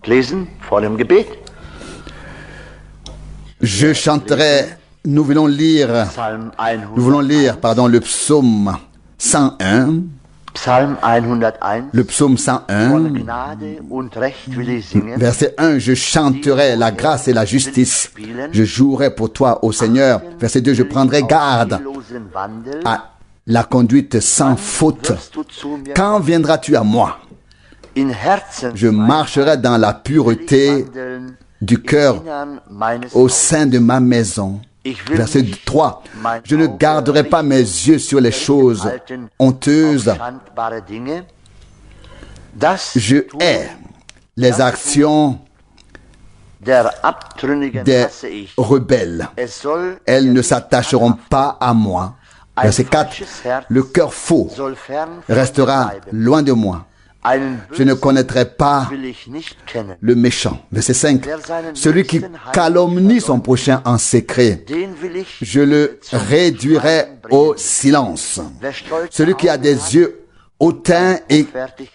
lesen vor dem Gebet. Je chanterai, nous voulons lire, le psaume 101. Psalm 101. Le psaume 101, Voller Gnade und Recht will ich singen. verset 1, je chanterai la grâce et la justice. Je jouerai pour toi, ô Seigneur. Verset 2, je prendrai garde à la conduite sans faute. Quand viendras-tu à moi? Je marcherai dans la pureté du cœur au sein de ma maison. Verset 3. Je ne garderai pas mes yeux sur les choses honteuses. Je hais les actions des rebelles. Elles ne s'attacheront pas à moi. Verset 4. Le cœur faux restera loin de moi. Je ne connaîtrai pas le méchant. Verset 5. Celui qui calomnie son prochain en secret, je le réduirai au silence. Celui qui a des yeux hautains et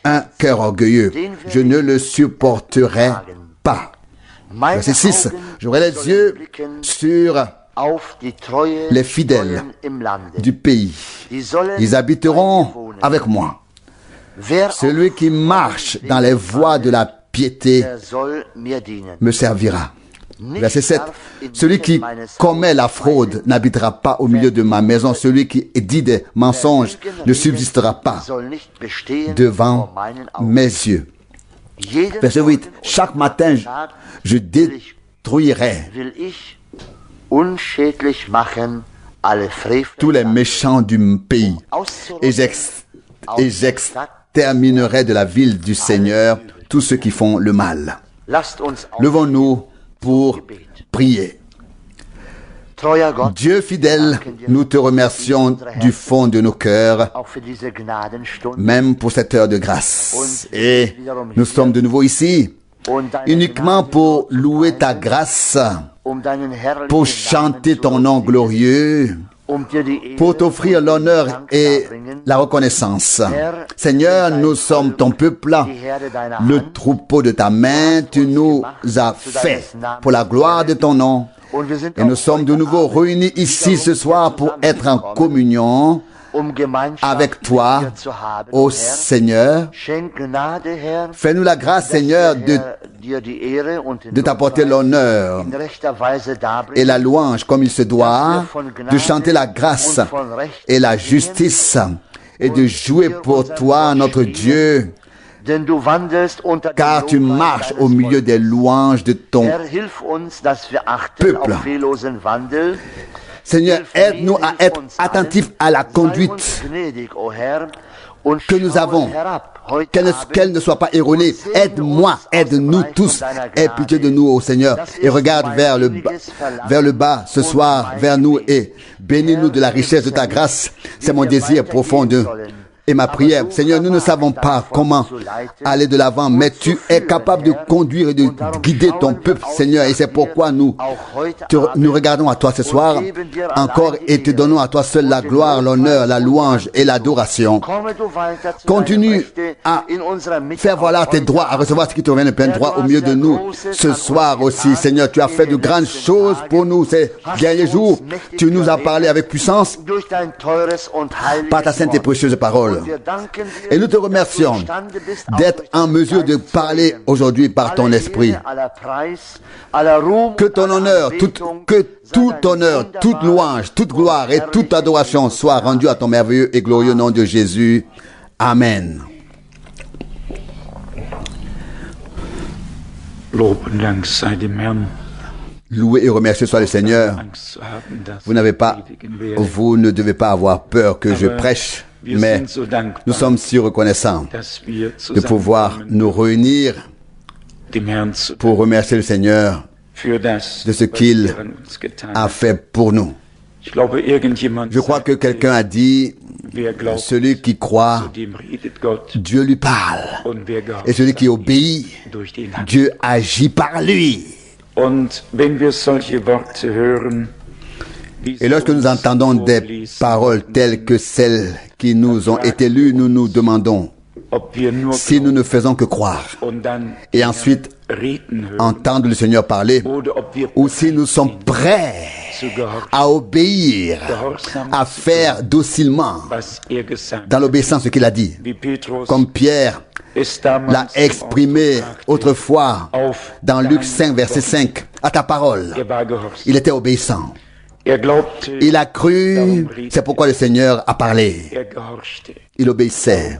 un cœur orgueilleux, je ne le supporterai pas. Verset 6. J'aurai les yeux sur les fidèles du pays. Ils habiteront avec moi. Celui qui marche dans les voies de la piété me servira. Verset 7. Celui qui commet la fraude n'habitera pas au milieu de ma maison. Celui qui dit des mensonges ne subsistera pas devant mes yeux. Verset 8. Chaque matin, je détruirai tous les méchants du pays et j'exterminerai de la ville du Seigneur tous ceux qui font le mal. Levons-nous pour prier. Dieu fidèle, nous te remercions du fond de nos cœurs, même pour cette heure de grâce. Et nous sommes de nouveau ici, uniquement pour louer ta grâce, pour chanter ton nom glorieux, pour t'offrir l'honneur et la reconnaissance. Seigneur, nous sommes ton peuple, le troupeau de ta main, tu nous as fait pour la gloire de ton nom. Et nous sommes de nouveau réunis ici ce soir pour être en communion avec toi, ô Seigneur. Fais-nous la grâce, Seigneur, de t'apporter l'honneur et la louange comme il se doit, de chanter la grâce et la justice et de jouer pour toi, notre Dieu, car tu marches au milieu des louanges de ton peuple. Seigneur, aide-nous à être attentifs à la conduite que nous avons, qu'elle ne soit pas erronée. Aide-moi, aide-nous tous, aie pitié de nous, ô Seigneur, et regarde vers le bas ce soir, vers nous, et bénis-nous de la richesse de ta grâce. C'est mon désir profond et ma prière. Seigneur, nous ne savons pas comment aller de l'avant, mais tu es capable de conduire et de guider ton peuple, Seigneur, et c'est pourquoi nous regardons à toi ce soir encore et te donnons à toi seul la gloire, l'honneur, la louange et l'adoration. Continue à faire valoir tes droits, à recevoir ce qui te revient de plein droit au milieu de nous ce soir aussi. Seigneur, tu as fait de grandes choses pour nous ces derniers jours. Tu nous as parlé avec puissance par ta sainte et précieuse parole. Et nous te remercions d'être en mesure de parler aujourd'hui par ton esprit. Que ton honneur, tout honneur, toute louange, toute gloire et toute adoration soient rendues à ton merveilleux et glorieux nom de Jésus. Amen. Loué et remercié soit le Seigneur. Vous ne devez pas avoir peur que je prêche. Mais nous sommes si reconnaissants de pouvoir nous réunir pour remercier le Seigneur de ce qu'il a fait pour nous. Je crois que quelqu'un a dit, celui qui croit, Dieu lui parle. Et celui qui obéit, Dieu agit par lui. Et lorsque nous entendons des paroles telles que celles qui nous ont été lues, nous nous demandons si nous ne faisons que croire. Et ensuite, entendre le Seigneur parler, ou si nous sommes prêts à obéir, à faire docilement dans l'obéissance ce qu'il a dit. Comme Pierre l'a exprimé autrefois dans Luc 5, verset 5, à ta parole. Il était obéissant. Il a cru, c'est pourquoi le Seigneur a parlé. Il obéissait.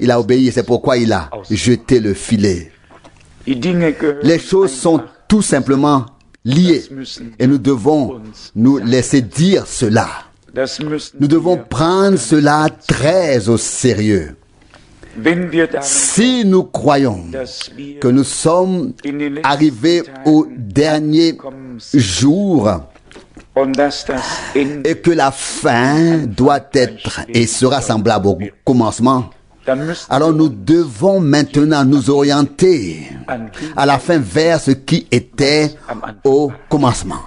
Il a obéi, c'est pourquoi il a jeté le filet. Les choses sont tout simplement liées et nous devons nous laisser dire cela. Nous devons prendre cela très au sérieux. Si nous croyons que nous sommes arrivés au dernier jour et que la fin doit être et sera semblable au commencement, alors nous devons maintenant nous orienter à la fin vers ce qui était au commencement.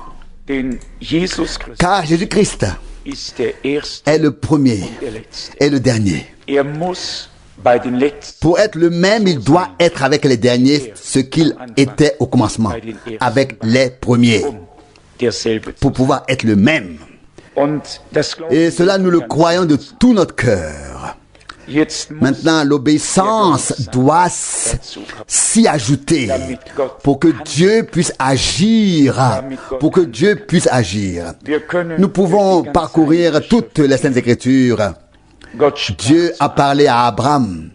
Car Jésus-Christ est le premier et le dernier. Pour être le même, il doit être avec les derniers ce qu'il était au commencement, avec les premiers, pour pouvoir être le même. Et cela, nous le croyons de tout notre cœur. Maintenant, l'obéissance doit s'y ajouter pour que Dieu puisse agir, pour que Dieu puisse agir. Nous pouvons parcourir toutes les Saintes Écritures. Dieu a parlé à Abraham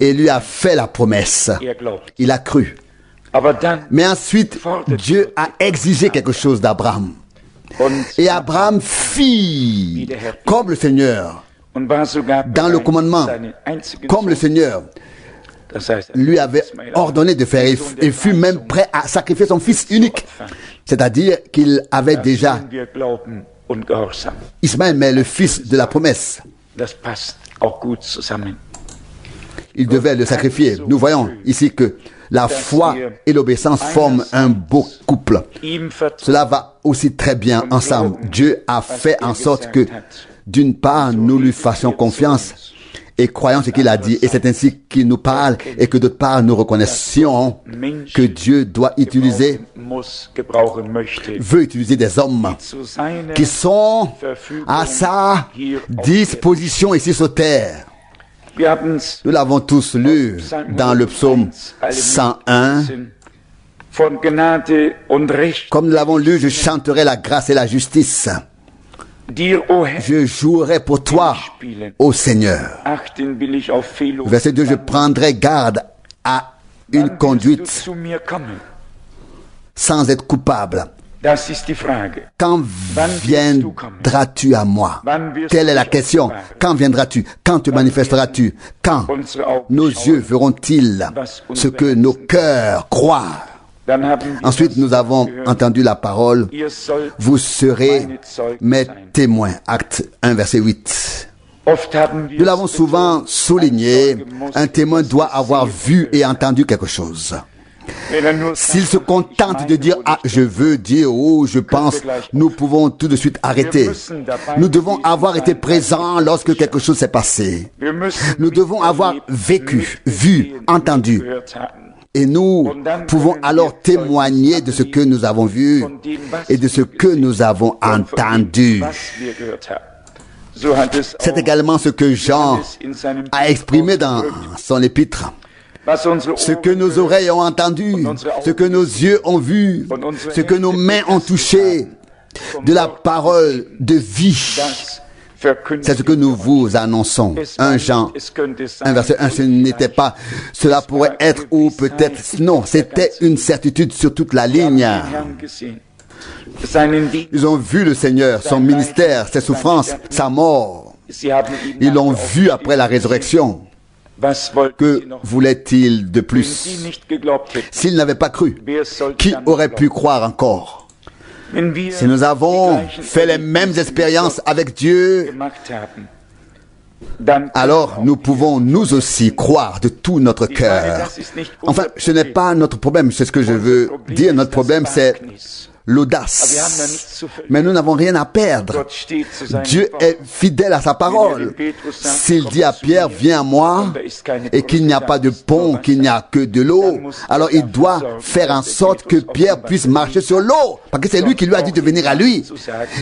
et lui a fait la promesse. Il a cru. Mais ensuite, Dieu a exigé quelque chose d'Abraham. Et Abraham fit comme le Seigneur, dans le commandement, comme le Seigneur lui avait ordonné de faire. Il fut même prêt à sacrifier son fils unique. C'est-à-dire qu'il avait déjà Ismaël, mais le fils de la promesse. Il devait le sacrifier. Nous voyons ici que la foi et l'obéissance forment un beau couple. Cela va aussi très bien ensemble. Dieu a fait en sorte que, d'une part, nous lui fassions confiance et croyons ce qu'il a dit. Et c'est ainsi qu'il nous parle et que d'autre part, nous reconnaissions que Dieu doit utiliser, veut utiliser des hommes qui sont à sa disposition ici sur terre. Nous l'avons tous lu dans le psaume 101. Comme nous l'avons lu, je chanterai la grâce et la justice. Je jouerai pour toi, ô Seigneur. Verset 2, je prendrai garde à une conduite sans être coupable. Quand viendras-tu à moi? Telle est la question. Quand viendras-tu? Quand te manifesteras-tu? Quand nos yeux verront-ils ce que nos cœurs croient? Ensuite, nous avons entendu la parole. Vous serez mes témoins. Acte 1, verset 8. Nous l'avons souvent souligné. Un témoin doit avoir vu et entendu quelque chose. S'il se contente de dire « Ah, je veux dire, oh, je pense », nous pouvons tout de suite arrêter. Nous devons avoir été présents lorsque quelque chose s'est passé. Nous devons avoir vécu, vu, entendu. Et nous pouvons alors témoigner de ce que nous avons vu et de ce que nous avons entendu. C'est également ce que Jean a exprimé dans son épître. Ce que nos oreilles ont entendu, ce que nos yeux ont vu, ce que nos mains ont touché, de la parole de vie. C'est ce que nous vous annonçons. 1 Jean 1 verset 1, ce n'était pas, cela pourrait être ou peut-être, non, c'était une certitude sur toute la ligne. Ils ont vu le Seigneur, son ministère, ses souffrances, sa mort. Ils l'ont vu après la résurrection. Que voulait-il de plus? S'il n'avait pas cru, qui aurait pu croire encore? Si nous avons fait les mêmes expériences avec Dieu, alors nous pouvons nous aussi croire de tout notre cœur. Enfin, ce n'est pas notre problème, c'est ce que je veux dire. Notre problème, c'est l'audace. Mais nous n'avons rien à perdre. Dieu est fidèle à sa parole. S'il dit à Pierre, viens à moi, et qu'il n'y a pas de pont, qu'il n'y a que de l'eau, alors il doit faire en sorte que Pierre puisse marcher sur l'eau. Parce que c'est lui qui lui a dit de venir à lui.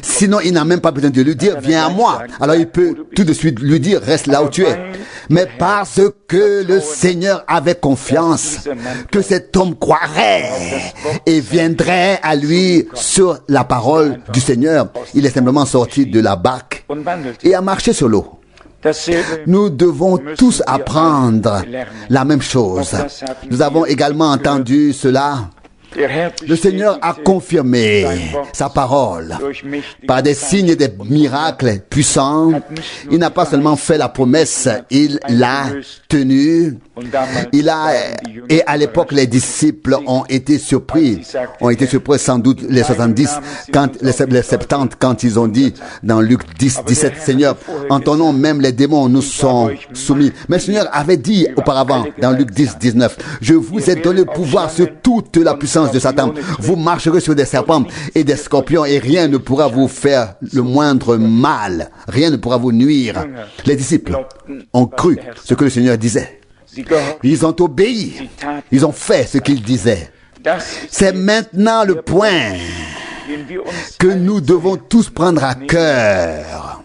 Sinon, il n'a même pas besoin de lui dire, viens à moi. Alors il peut tout de suite lui dire, reste là où tu es. Mais parce que le Seigneur avait confiance que cet homme croirait et viendrait à lui sur la parole du Seigneur, il est simplement sorti de la barque et a marché sur l'eau. Nous devons tous apprendre la même chose. Nous avons également entendu cela. Le Seigneur a confirmé sa parole par des signes et des miracles puissants. Il n'a pas seulement fait la promesse, il l'a tenue. Et à l'époque, les disciples ont été surpris sans doute les 70, les 70, quand ils ont dit dans Luc 10, 17, Seigneur, en ton nom même les démons nous sont soumis. Mais le Seigneur avait dit auparavant dans Luc 10, 19, je vous ai donné le pouvoir sur toute la puissance de Satan. Vous marcherez sur des serpents et des scorpions et rien ne pourra vous faire le moindre mal. Rien ne pourra vous nuire. Les disciples ont cru ce que le Seigneur disait. Ils ont obéi. Ils ont fait ce qu'il disait. C'est maintenant le point que nous devons tous prendre à cœur.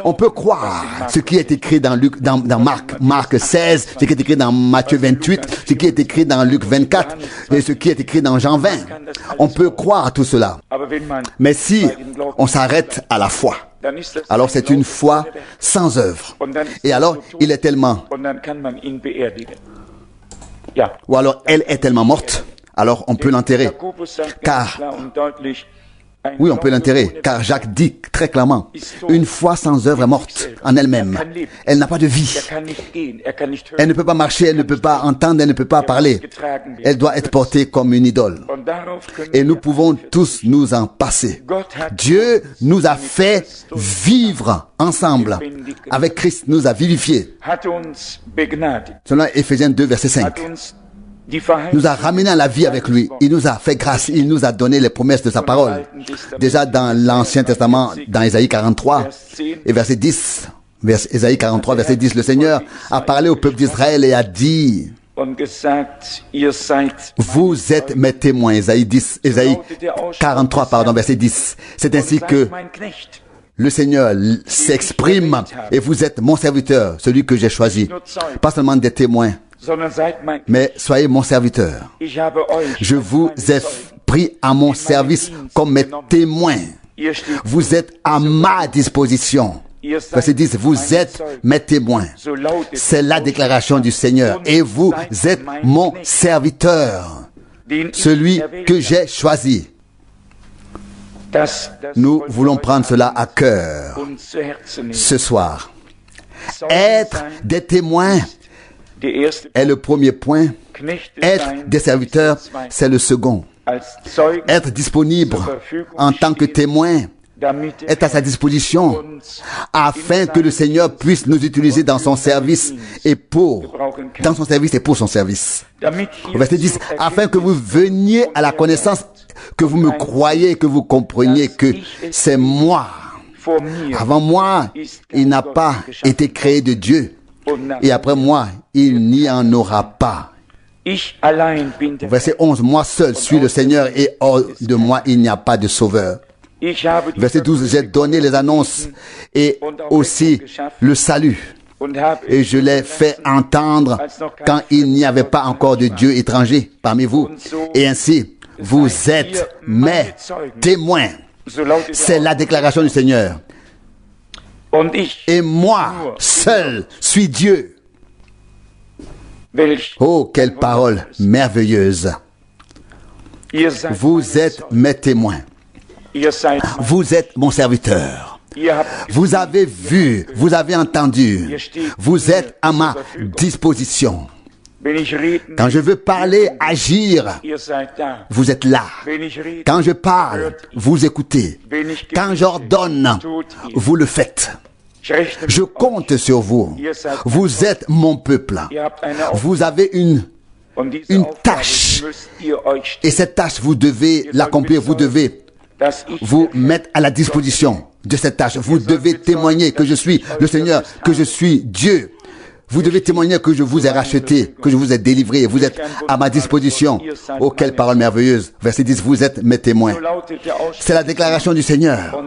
On peut croire ce qui est écrit dans Marc 16, ce qui est écrit dans Matthieu 28, ce qui est écrit dans Luc 24 et ce qui est écrit dans Jean 20. On peut croire à tout cela. Mais si on s'arrête à la foi, alors c'est une foi sans œuvre. Et alors, il est tellement... Ou alors, elle est tellement morte, alors on peut l'enterrer. Car... Oui, on peut l'enterrer, car Jacques dit très clairement, une foi sans œuvre est morte en elle-même. Elle n'a pas de vie. Elle ne peut pas marcher, elle ne peut pas entendre, elle ne peut pas parler. Elle doit être portée comme une idole. Et nous pouvons tous nous en passer. Dieu nous a fait vivre ensemble. Avec Christ, nous a vivifiés. Selon Éphésiens 2, verset 5. Nous a ramenés à la vie avec lui. Il nous a fait grâce. Il nous a donné les promesses de sa parole. Déjà dans l'Ancien Testament, dans Ésaïe 43 et verset 10, Ésaïe 43, verset 10, le Seigneur a parlé au peuple d'Israël et a dit, vous êtes mes témoins, Ésaïe 43, verset 10. C'est ainsi que le Seigneur s'exprime et vous êtes mon serviteur, celui que j'ai choisi. Pas seulement des témoins, mais soyez mon serviteur. Je vous ai pris à mon service comme mes témoins. Vous êtes à ma disposition. Verset 10, vous êtes mes témoins. C'est la déclaration du Seigneur. Et vous êtes mon serviteur, celui que j'ai choisi. Nous voulons prendre cela à cœur ce soir. Être des témoins est le premier point. Être des serviteurs, c'est le second. Être disponible en tant que témoin est à sa disposition afin que le Seigneur puisse nous utiliser dans son service et pour son service. Verset 10, afin que vous veniez à la connaissance, que vous me croyez, que vous compreniez que c'est moi. Avant moi, il n'a pas été créé de Dieu. Et après moi, il n'y en aura pas. Verset 11, moi seul suis le Seigneur et hors de moi, il n'y a pas de sauveur. Verset 12, j'ai donné les annonces et aussi le salut. Et je l'ai fait entendre quand il n'y avait pas encore de Dieu étranger parmi vous. Et ainsi, vous êtes mes témoins. C'est la déclaration du Seigneur. Et moi, seul, suis Dieu. Oh, quelle parole merveilleuse. Vous êtes mes témoins. Vous êtes mon serviteur. Vous avez vu, vous avez entendu. Vous êtes à ma disposition. Quand je veux parler, agir, vous êtes là. Quand je parle, vous écoutez. Quand j'ordonne, vous le faites. Je compte sur vous. Vous êtes mon peuple. Vous avez une une tâche. Et cette tâche, vous devez l'accomplir, vous devez vous mettre à la disposition de cette tâche. Vous devez témoigner que je suis le Seigneur, que je suis Dieu. Vous devez témoigner que je vous ai racheté, que je vous ai délivré. Vous êtes à ma disposition. Oh, quelle parole merveilleuse. Verset 10, vous êtes mes témoins. C'est la déclaration du Seigneur.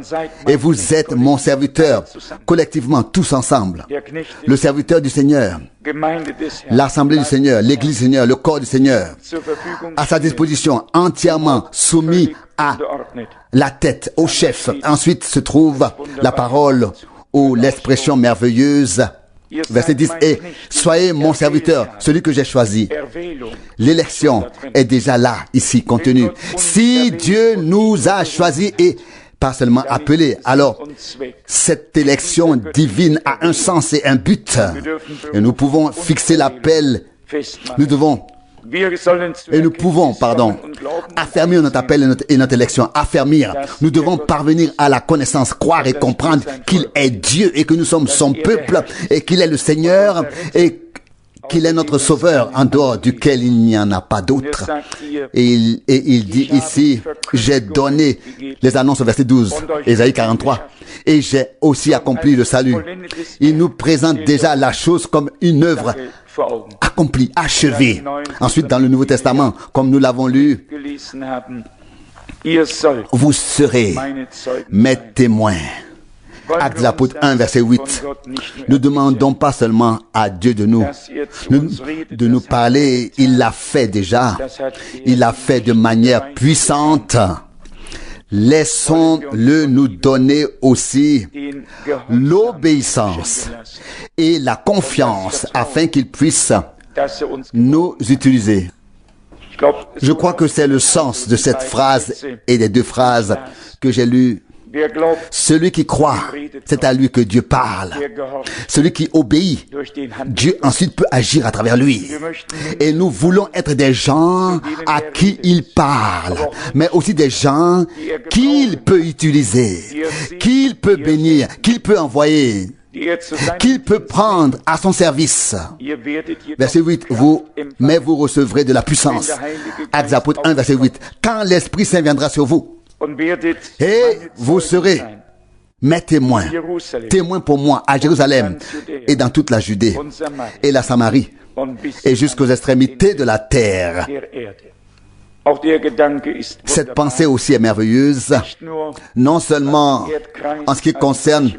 Et vous êtes mon serviteur, collectivement, tous ensemble. Le serviteur du Seigneur, l'assemblée du Seigneur, l'église du Seigneur, le corps du Seigneur, à sa disposition, entièrement soumis à la tête, au chef. Ensuite se trouve la parole ou l'expression merveilleuse. Verset 10, et soyez mon serviteur, celui que j'ai choisi. L'élection est déjà là, ici, contenue. Si Dieu nous a choisis et pas seulement appelés, alors cette élection divine a un sens et un but. Et nous pouvons fixer l'appel. Nous pouvons, affermir notre appel et notre élection, affermir. Nous devons parvenir à la connaissance, croire et comprendre qu'il est Dieu et que nous sommes son peuple et qu'il est le Seigneur et qu'il est notre sauveur en dehors duquel il n'y en a pas d'autre. Et il dit ici, j'ai donné les annonces au verset 12, Ésaïe 43, et j'ai aussi accompli le salut. Il nous présente déjà la chose comme une œuvre accomplie, achevée. Ensuite, dans le Nouveau Testament, comme nous l'avons lu, vous serez mes témoins. Actes des Apôtres 1, verset 8. Nous demandons pas seulement à Dieu de nous parler, il l'a fait déjà. Il l'a fait de manière puissante. Laissons-le nous donner aussi l'obéissance et la confiance afin qu'il puisse nous utiliser. Je crois que c'est le sens de cette phrase et des deux phrases que j'ai lues. Celui qui croit, c'est à lui que Dieu parle. Celui qui obéit, Dieu ensuite peut agir à travers lui. Et nous voulons être des gens à qui il parle, mais aussi des gens qu'il peut utiliser, qu'il peut bénir, qu'il peut envoyer, qu'il peut prendre à son service. Verset 8, vous recevrez de la puissance. Actes des Apôtres 1, verset 8. Quand l'Esprit Saint viendra sur vous, et vous serez mes témoins, témoins pour moi à Jérusalem et dans toute la Judée et la Samarie et jusqu'aux extrémités de la terre. Cette pensée aussi est merveilleuse, non seulement en ce qui concerne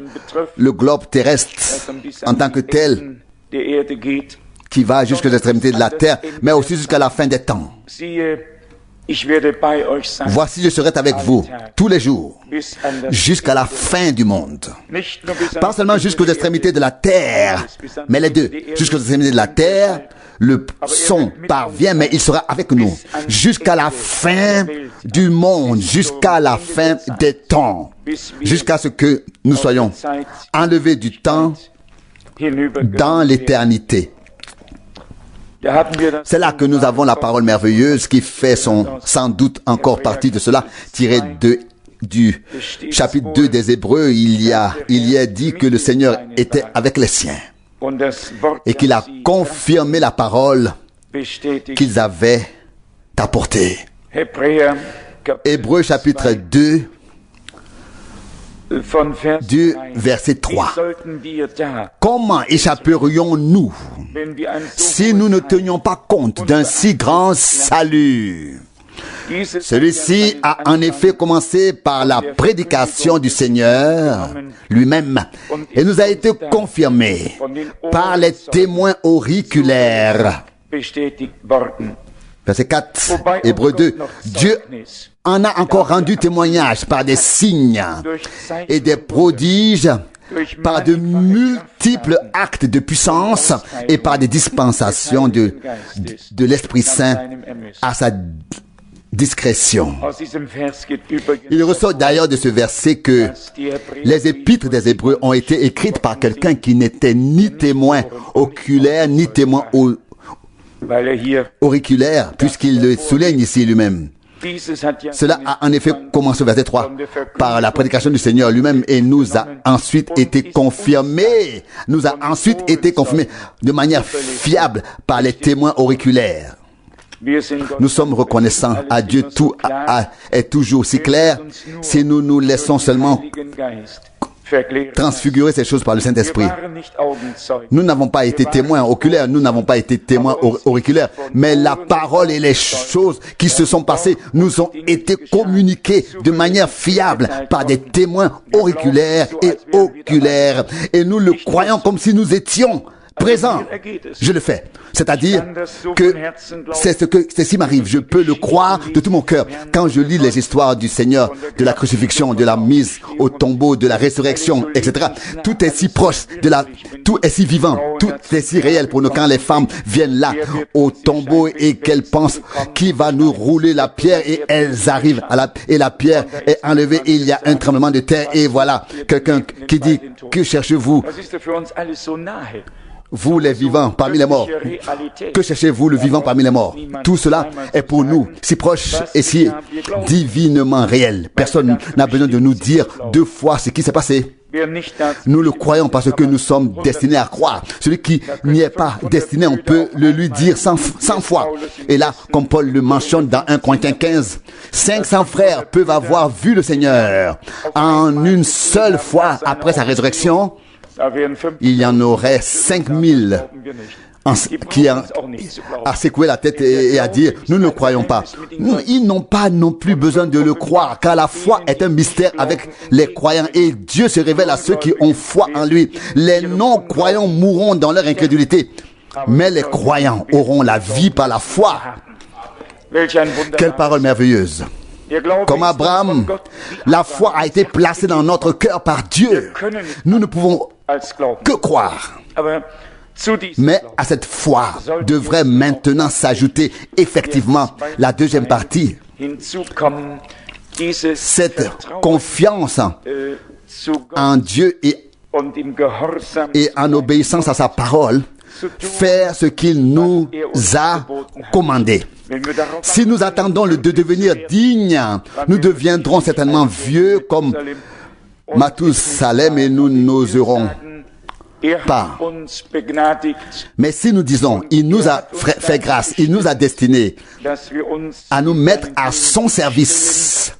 le globe terrestre en tant que tel, qui va jusqu'aux extrémités de la terre, mais aussi jusqu'à la fin des temps. Voici, je serai avec vous tous les jours, jusqu'à la fin du monde. Pas seulement jusqu'aux extrémités de la terre, mais les deux. Jusqu'aux extrémités de la terre, le son parvient, mais il sera avec nous. Jusqu'à la fin du monde, jusqu'à la fin des temps. Jusqu'à ce que nous soyons enlevés du temps dans l'éternité. C'est là que nous avons la parole merveilleuse qui fait sans doute encore partie de cela, tiré du chapitre 2 des Hébreux. Il y a dit que le Seigneur était avec les siens et qu'il a confirmé la parole qu'ils avaient apportée. Hébreux chapitre 2 du verset 3. Comment échapperions-nous si nous ne tenions pas compte d'un si grand salut? Celui-ci a en effet commencé par la prédication du Seigneur lui-même et nous a été confirmé par les témoins auriculaires. Verset 4, Hébreux 2. Dieu en a encore rendu témoignage par des signes et des prodiges, par de multiples actes de puissance et par des dispensations de l'Esprit Saint à sa discrétion. Il ressort d'ailleurs de ce verset que les épîtres des Hébreux ont été écrites par quelqu'un qui n'était ni témoin oculaire, ni témoin auriculaire, puisqu'il le souligne ici lui-même. Cela a en effet commencé au verset 3 par la prédication du Seigneur lui-même et nous a ensuite été confirmé de manière fiable par les témoins auriculaires. Nous sommes reconnaissants à Dieu, tout est toujours si clair si nous nous laissons seulement transfigurer ces choses par le Saint-Esprit. Nous n'avons pas été témoins oculaires, nous n'avons pas été témoins auriculaires, mais la parole et les choses qui se sont passées nous ont été communiquées de manière fiable par des témoins auriculaires et oculaires. Et nous le croyons comme si nous étions présent, je le fais. C'est-à-dire que c'est ce qui m'arrive. Je peux le croire de tout mon cœur. Quand je lis les histoires du Seigneur, de la crucifixion, de la mise au tombeau, de la résurrection, etc. Tout est si proche tout est si vivant, tout est si réel pour nous. Quand les femmes viennent là, au tombeau, et qu'elles pensent qui va nous rouler la pierre, et elles arrivent et la pierre est enlevée, et il y a un tremblement de terre, et voilà, quelqu'un qui dit, que cherchez-vous? Vous les vivants parmi les morts, que cherchez-vous le vivant parmi les morts? Tout cela est pour nous si proche et si divinement réel. Personne n'a besoin de nous dire deux fois ce qui s'est passé. Nous le croyons parce que nous sommes destinés à croire. Celui qui n'y est pas destiné, on peut le lui dire 100 fois. Et là, comme Paul le mentionne dans 1 Corinthiens 15, 500 frères peuvent avoir vu le Seigneur en une seule fois après sa résurrection. Il y en aurait 5000 qui a secoué la tête et a dit, nous ne croyons pas. Ils n'ont pas non plus besoin de le croire, car la foi est un mystère avec les croyants, et Dieu se révèle à ceux qui ont foi en lui. Les non-croyants mourront dans leur incrédulité, mais les croyants auront la vie par la foi. Quelle parole merveilleuse! Comme Abraham, la foi a été placée dans notre cœur par Dieu. Nous ne pouvons que croire. Mais à cette foi devrait maintenant s'ajouter effectivement la deuxième partie. Cette confiance en Dieu et en obéissance à sa parole, faire ce qu'il nous a commandé. Si nous attendons de devenir dignes, nous deviendrons certainement vieux comme Mathusalem et nous n'oserons pas. Mais si nous disons, il nous a fait grâce, il nous a destinés à nous mettre à son service,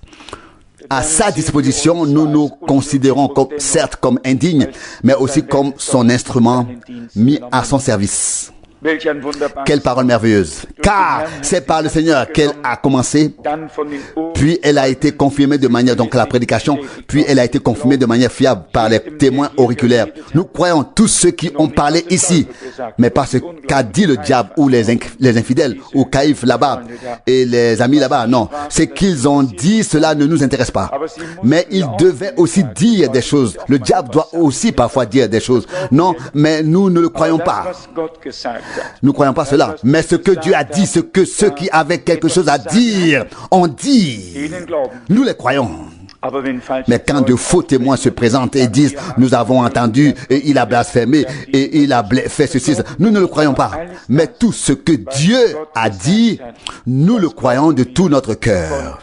à sa disposition, nous nous considérons certes comme indignes, mais aussi comme son instrument mis à son service. Quelle parole merveilleuse! Car c'est par le Seigneur qu'elle a commencé, puis elle a été confirmée de manière, donc la prédication, puis elle a été confirmée de manière fiable par les témoins auriculaires. Nous croyons tous ceux qui ont parlé ici, mais pas ce qu'a dit le diable ou les infidèles, ou Caïphe là-bas, et les amis là-bas. Non, ce qu'ils ont dit, cela ne nous intéresse pas. Mais ils devaient aussi dire des choses. Le diable doit aussi parfois dire des choses. Non, mais nous ne le croyons pas. Nous ne croyons pas cela. Mais ce que Dieu a dit, ce que ceux qui avaient quelque chose à dire ont dit, nous les croyons. Mais quand de faux témoins se présentent et disent, nous avons entendu, et il a blasphémé, et il a fait ceci, nous ne le croyons pas. Mais tout ce que Dieu a dit, nous le croyons de tout notre cœur.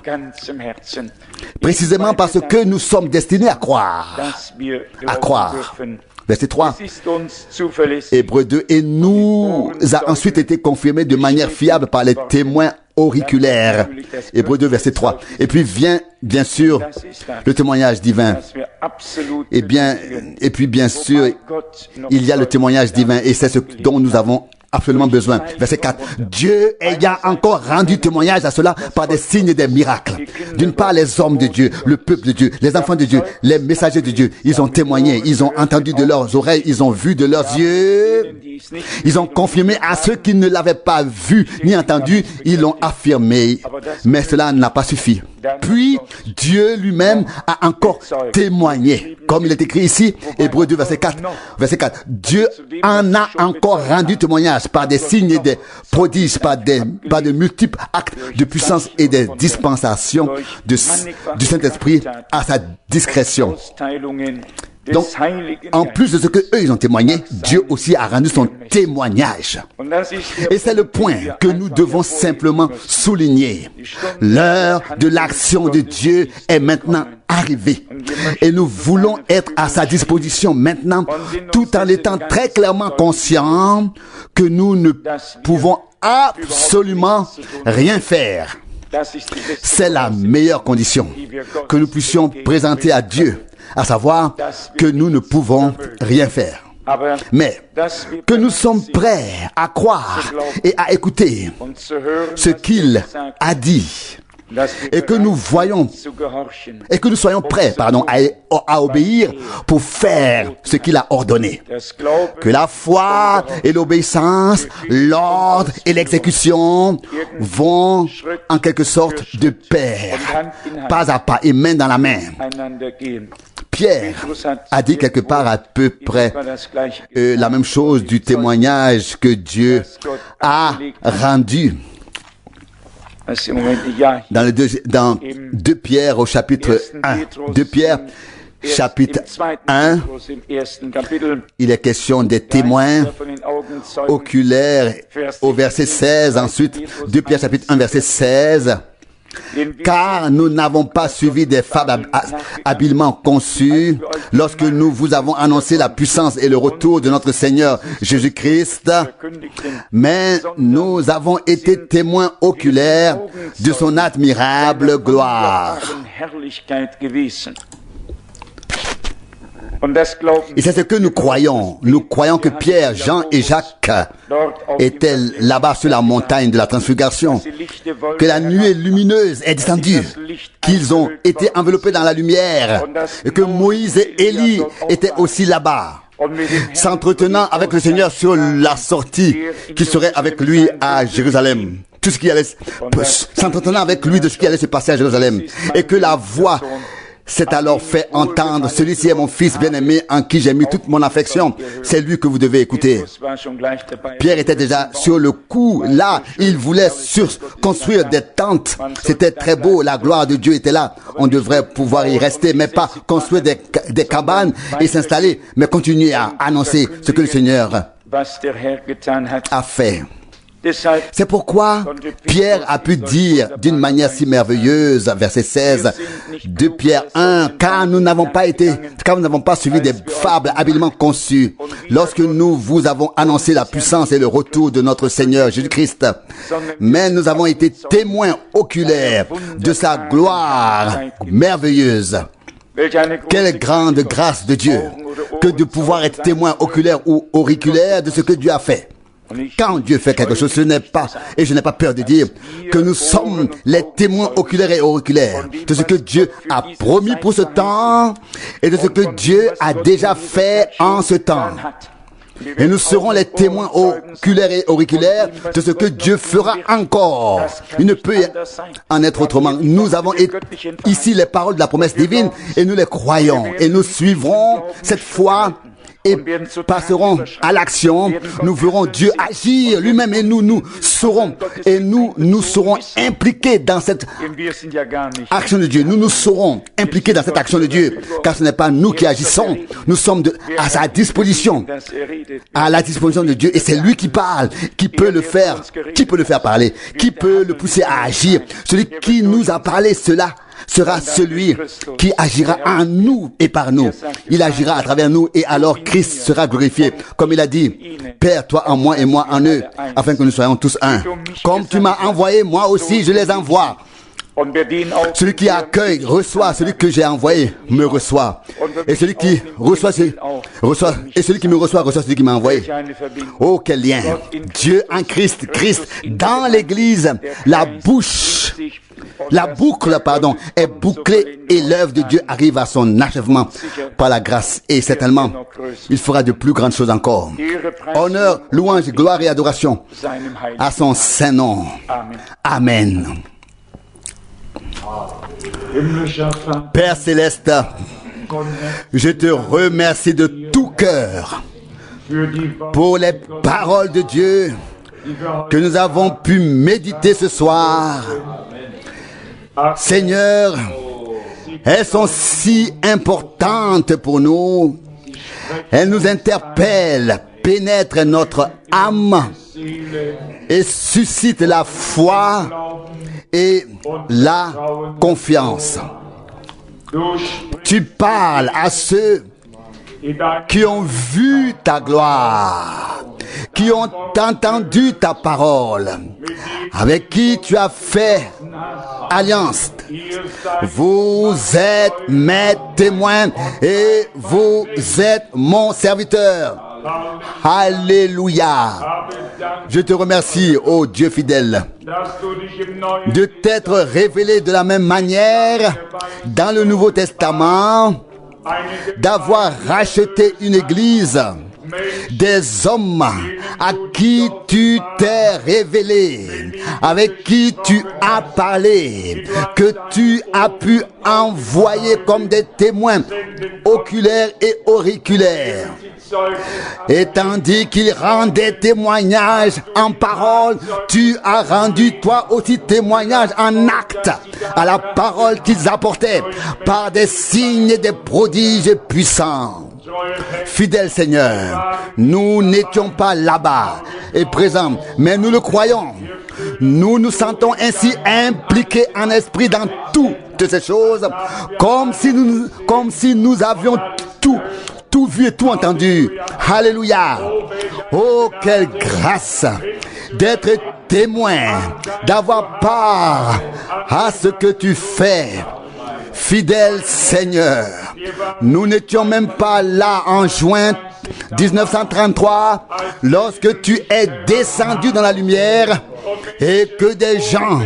Précisément parce que nous sommes destinés à croire. À croire. Verset 3, Hébreux 2, et nous a ensuite été confirmé de manière fiable par les témoins auriculaires. Hébreux 2, verset 3. Et puis vient, bien sûr, le témoignage divin. Et puis, bien sûr, il y a le témoignage divin, et c'est ce dont nous avons absolument besoin. Verset 4. Dieu ayant encore rendu témoignage à cela par des signes et des miracles. D'une part, les hommes de Dieu, le peuple de Dieu, les enfants de Dieu, les messagers de Dieu, ils ont témoigné, ils ont entendu de leurs oreilles, ils ont vu de leurs yeux. Ils ont confirmé à ceux qui ne l'avaient pas vu ni entendu, ils l'ont affirmé. Mais cela n'a pas suffi. Puis, Dieu lui-même a encore témoigné. Comme il est écrit ici, Hébreux 2, verset 4. Verset 4. Dieu en a encore rendu témoignage par des signes et des prodiges, par de multiples actes de puissance et des dispensations du Saint-Esprit à sa discrétion. Donc, en plus de ce que eux ils ont témoigné, Dieu aussi a rendu son témoignage. Et c'est le point que nous devons simplement souligner. L'heure de l'action de Dieu est maintenant arrivée. Et nous voulons être à sa disposition maintenant, tout en étant très clairement conscients que nous ne pouvons absolument rien faire. C'est la meilleure condition que nous puissions présenter à Dieu, à savoir que nous ne pouvons rien faire. Mais que nous sommes prêts à croire et à écouter ce qu'il a dit. Et que nous voyons, et que nous soyons prêts, à obéir pour faire ce qu'il a ordonné. Que la foi et l'obéissance, l'ordre et l'exécution vont en quelque sorte de pair, pas à pas et main dans la main. Pierre a dit quelque part à peu près la même chose du témoignage que Dieu a rendu. Dans 2 Pierre au chapitre 1. 2 Pierre chapitre 1, il est question des témoins oculaires au verset 16. Ensuite, 2 Pierre chapitre 1 verset 16. Car nous n'avons pas suivi des fables habilement conçues lorsque nous vous avons annoncé la puissance et le retour de notre Seigneur Jésus-Christ, mais nous avons été témoins oculaires de son admirable gloire. Et c'est ce que nous croyons. Nous croyons que Pierre, Jean et Jacques étaient là-bas sur la montagne de la transfiguration, que la nuée lumineuse est descendue, qu'ils ont été enveloppés dans la lumière, et que Moïse et Élie étaient aussi là-bas, s'entretenant avec le Seigneur sur la sortie qui serait avec lui à Jérusalem. Tout ce qui allait, s'entretenant avec lui de ce qui allait se passer à Jérusalem. Et que la voix s'est alors fait entendre: celui-ci est mon fils bien-aimé en qui j'ai mis toute mon affection. C'est lui que vous devez écouter. Pierre était déjà sur le coup. Là, il voulait construire des tentes. C'était très beau. La gloire de Dieu était là. On devrait pouvoir y rester, mais pas construire des cabanes et s'installer, mais continuer à annoncer ce que le Seigneur a fait. C'est pourquoi Pierre a pu dire d'une manière si merveilleuse, verset 16, de Pierre 1, car nous n'avons pas suivi des fables habilement conçues lorsque nous vous avons annoncé la puissance et le retour de notre Seigneur Jésus-Christ, mais nous avons été témoins oculaires de sa gloire merveilleuse. Quelle grande grâce de Dieu que de pouvoir être témoin oculaire ou auriculaire de ce que Dieu a fait. Quand Dieu fait quelque chose, ce n'est pas, et je n'ai pas peur de dire, que nous sommes les témoins oculaires et auriculaires de ce que Dieu a promis pour ce temps et de ce que Dieu a déjà fait en ce temps. Et nous serons les témoins oculaires et auriculaires de ce que Dieu fera encore. Il ne peut en être autrement. Nous avons ici les paroles de la promesse divine et nous les croyons. Et nous suivrons cette foi et passerons à l'action. Nous verrons Dieu agir lui-même et nous serons impliqués dans cette action de Dieu. Nous serons impliqués dans cette action de Dieu, car ce n'est pas nous qui agissons. Nous sommes à sa disposition, à la disposition de Dieu, et c'est lui qui parle. Qui peut le faire parler? Qui peut le pousser à agir? Celui qui nous a parlé cela sera celui qui agira en nous et par nous. Il agira à travers nous et alors Christ sera glorifié. Comme il a dit, Père, toi en moi et moi en eux, afin que nous soyons tous un. Comme tu m'as envoyé, moi aussi je les envoie. Celui qui accueille reçoit, celui que j'ai envoyé me reçoit. Et celui qui reçoit, et celui qui me reçoit celui qui m'a envoyé. Oh, quel lien! Dieu en Christ, Christ dans l'Église, la boucle est bouclée et l'œuvre de Dieu arrive à son achèvement par la grâce. Et certainement, il fera de plus grandes choses encore. Honneur, louange, gloire et adoration à son saint nom. Amen. Père céleste, je te remercie de tout cœur pour les paroles de Dieu que nous avons pu méditer ce soir. Seigneur, elles sont si importantes pour nous. Elles nous interpellent, pénètrent notre âme et suscitent la foi et la confiance. Tu parles à ceux qui ont vu ta gloire qui ont entendu ta parole, avec qui tu as fait alliance. Vous êtes mes témoins et vous êtes mon serviteur. Alléluia. Je te remercie, ô Dieu fidèle, de t'être révélé de la même manière dans le Nouveau Testament, d'avoir racheté une église, des hommes à qui tu t'es révélé, avec qui tu as parlé, que tu as pu envoyer comme des témoins oculaires et auriculaires. Et tandis qu'ils rendaient témoignage en parole, tu as rendu toi aussi témoignage en acte à la parole qu'ils apportaient par des signes et des prodiges puissants. Fidèle Seigneur, nous n'étions pas là-bas et présents, mais nous le croyons. Nous nous sentons ainsi impliqués en esprit dans toutes ces choses, comme si nous avions tout vu et tout entendu. Alléluia. Oh, quelle grâce d'être témoin, d'avoir part à ce que tu fais. Fidèle Seigneur, nous n'étions même pas là en juin 1933 lorsque tu es descendu dans la lumière et que des gens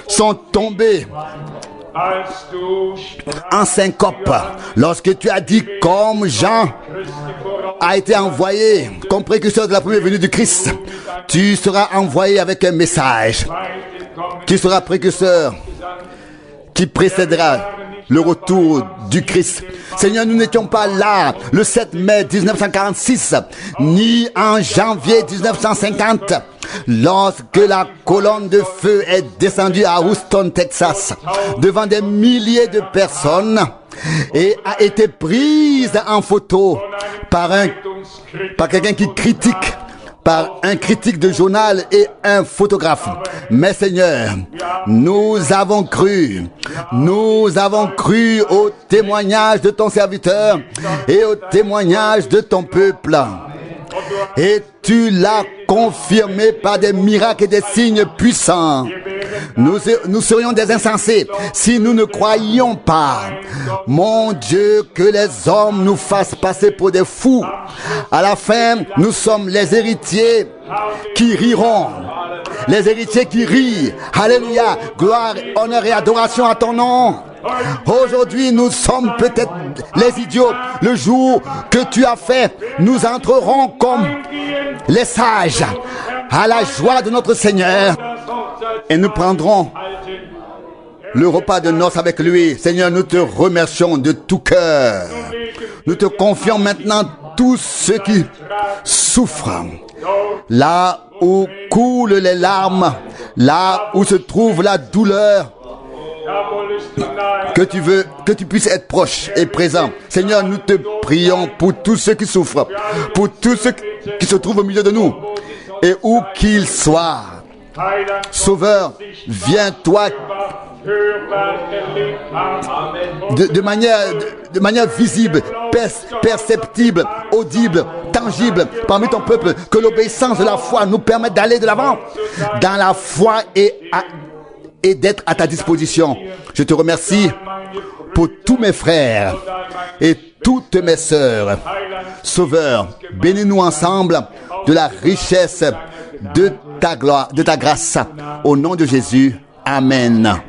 sont tombés en syncope lorsque tu as dit, comme Jean a été envoyé comme précurseur de la première venue du Christ, tu seras envoyé avec un message qui sera précurseur, qui précédera le retour du Christ. Seigneur, nous n'étions pas là le 7 mai 1946, ni en janvier 1950, lorsque la colonne de feu est descendue à Houston, Texas, devant des milliers de personnes et a été prise en photo par quelqu'un qui critique, par un critique de journal et un photographe. Mais Seigneur, nous avons cru au témoignage de ton serviteur et au témoignage de ton peuple. Et tu l'as confirmé par des miracles et des signes puissants. Nous serions des insensés si nous ne croyions pas. Mon Dieu, que les hommes nous fassent passer pour des fous. À la fin, nous sommes les héritiers qui riront. Les héritiers qui rient. Alléluia. Gloire, honneur et adoration à ton nom. Aujourd'hui, nous sommes peut-être les idiots. Le jour que tu as fait, nous entrerons comme les sages à la joie de notre Seigneur et nous prendrons le repas de noces avec lui. Seigneur, nous te remercions de tout cœur. Nous te confions maintenant tous ceux qui souffrent. Là où coulent les larmes, là où se trouve la douleur, que tu puisses être proche et présent. Seigneur, nous te prions pour tous ceux qui souffrent, pour tous ceux qui se trouvent au milieu de nous, et où qu'ils soient. Sauveur, viens toi de manière visible, perceptible, audible, tangible parmi ton peuple, que l'obéissance de la foi nous permette d'aller de l'avant dans la foi et d'être à ta disposition. Je te remercie pour tous mes frères et toutes mes sœurs. Sauveur, bénis-nous ensemble de la richesse de ta gloire, de ta grâce. Au nom de Jésus, Amen.